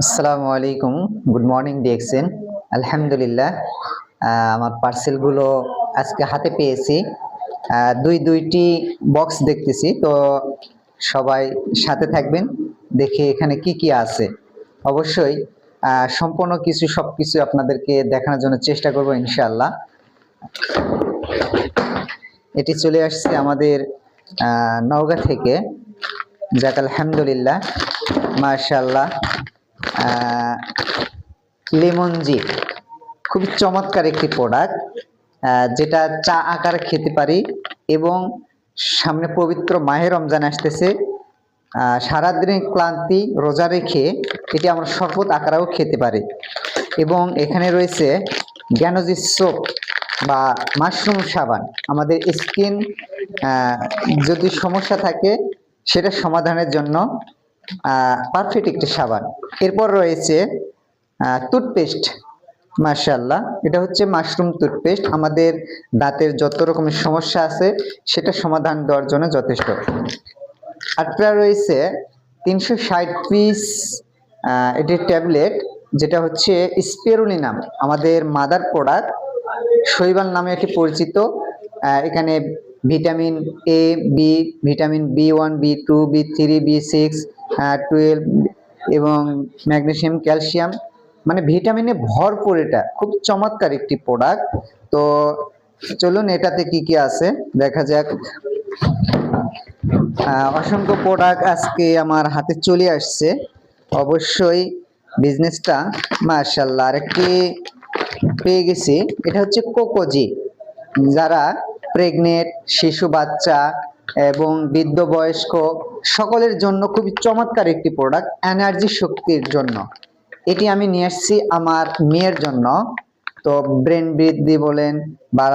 আসসালামু আলাইকুম, good morning DXN. আলহামদুলিল্লাহ, আমার পার্সেলগুলো আজকে হাতে পেয়েছি। দুইটি বক্স দেখতেছি, তো সবাই সাথে থাকবেন, দেখে এখানে কি কি আছে। অবশ্যই সম্পূর্ণ সবকিছু আপনাদেরকে দেখানোর জন্য চেষ্টা করব ইনশাআল্লাহ। এটি চলে আসছে আমাদের নওগাঁ থেকে। যাক আলহামদুলিল্লাহ, মাশাআল্লাহ। লেমন জি খুবই চমৎকার একটি প্রোডাক্ট, যেটা চা আকারে খেতে পারি এবং সামনে পবিত্র মাহে রমজান আসতেছে। সারাদিনের ক্লান্তি রোজা রেখে এটি আমরা শরবত আকারেও খেতে পারি। এবং এখানে রয়েছে জ্ঞানজি সোপ বা মাশরুম সাবান। আমাদের স্কিন যদি সমস্যা থাকে সেটা সমাধানের জন্য পারফেক্ট একটি সাবান। এরপর রয়েছে টুথপেস্ট। মাশাআল্লাহ, এটা হচ্ছে মাশরুম টুথপেস্ট। আমাদের দাঁতের যত রকমের সমস্যা আছে সেটা সমাধান দেওয়ার জন্য যথেষ্ট। আরটা রয়েছে 360 পিস এটির ট্যাবলেট, যেটা হচ্ছে স্পিরুলিনাম, আমাদের মাদার প্রোডাক্ট, শৈবাল নামে এটি পরিচিত। এখানে vitamin A, B, vitamin B one, B2, বি3, বি6, 12 এবং ম্যাগনেসিয়াম, ক্যালসিয়াম, মানে ভিটামিনে ভরপুর। এটা খুব চমৎকার একটি প্রোডাক্ট। তো চলুন এটাতে কি কি আছে দেখা যাক। অসংখ্য প্রোডাক্ট আজকে আমার হাতে চলে আসছে। অবশ্যই বিজনেসটা মাশাআল্লাহ আরেকটি পেয়ে গেছি। এটা হচ্ছে কোকোজি, যারা প্রেগনেন্ট, শিশু বাচ্চা এবং বৃদ্ধ বয়স্ক সকলের জন্য খুবই চমৎকার একটি প্রোডাক্ট, এনার্জি শক্তির জন্য। এটি আমি নিয়ে আসছি আমার মেয়ের জন্য। তো ব্রেন বৃদ্ধি বলেন বা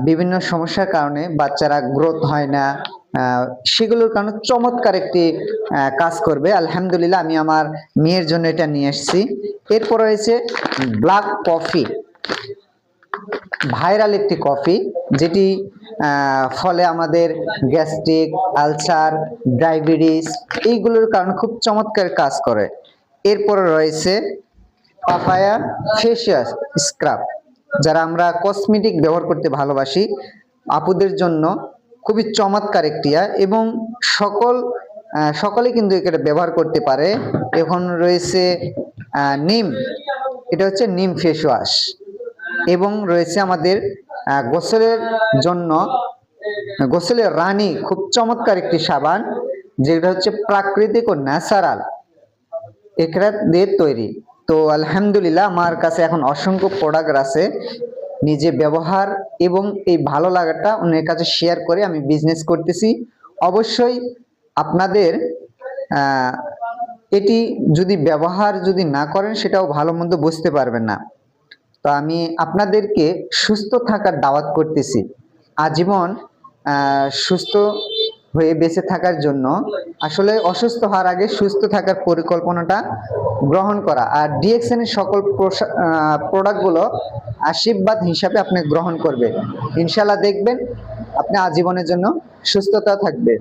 বিভিন্ন সমস্যার কারণে বাচ্চারা গ্রোথ হয় না, সেগুলোর কারণে চমৎকার একটি কাজ করবে। আলহামদুলিল্লাহ, আমি আমার মেয়ের জন্য এটা নিয়ে আসছি। এরপর রয়েছে ব্ল্যাক কফি, ভাইরাল একটি কফি, যেটি ফলে আমাদের গ্যাস্ট্রিক, আলসার, ডায়াবেটিস এইগুলোর কারণে খুব চমৎকার কাজ করে। এরপরে রয়েছে পাপায়া ফেসিয়াল স্ক্রাব, যারা আমরা কসমেটিক ব্যবহার করতে ভালোবাসি আপুদের জন্য খুবই চমৎকার একটি, এবং সকলে কিন্তু এটা ব্যবহার করতে পারে। এখন রয়েছে নিম, এটা হচ্ছে নিম ফেস ওয়াশ। এবং রয়েছে আমাদের গোসলের জন্য গোসলের রানী, খুব চমৎকার একটি সাবান, যেটা হচ্ছে প্রাকৃতিক ও ন্যাচারাল একরা দিয়ে তৈরি। তো আলহামদুলিল্লাহ, আমার কাছে এখন অসংখ্য প্রোডাক্ট আছে। নিজে ব্যবহার এবং এই ভালো লাগাটা অন্যের কাছে শেয়ার করে আমি বিজনেস করতেছি। অবশ্যই আপনাদের এটি যদি ব্যবহার যদি না করেন সেটাও ভালো মন্দ বুঝতে পারবেন না। তো আমি আপনাদেরকে সুস্থ থাকার দাওয়াত করতেছি। আজীবন সুস্থ হয়ে বেঁচে থাকার জন্য আসলে অসুস্থ হওয়ার আগে সুস্থ থাকার পরিকল্পনাটা গ্রহণ করা, আর ডিএক্সএন এর সকল প্রোডাক্টগুলো আশীর্বাদ হিসাবে আপনি গ্রহণ করবে। ইনশাল্লাহ দেখবেন আপনি আজীবনের জন্য সুস্থতা থাকবে।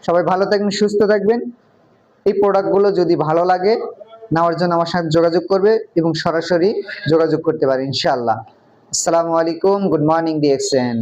সবাই ভালো থাকবেন, সুস্থ থাকবেন। এই প্রোডাক্টগুলো যদি ভালো লাগে নেওয়ার জন্য আমার সাথে যোগাযোগ করবে এবং সরাসরি যোগাযোগ করতে পারে ইনশাআল্লাহ। আসসালামু আলাইকুম, গুড মর্নিং ডিএক্সএন।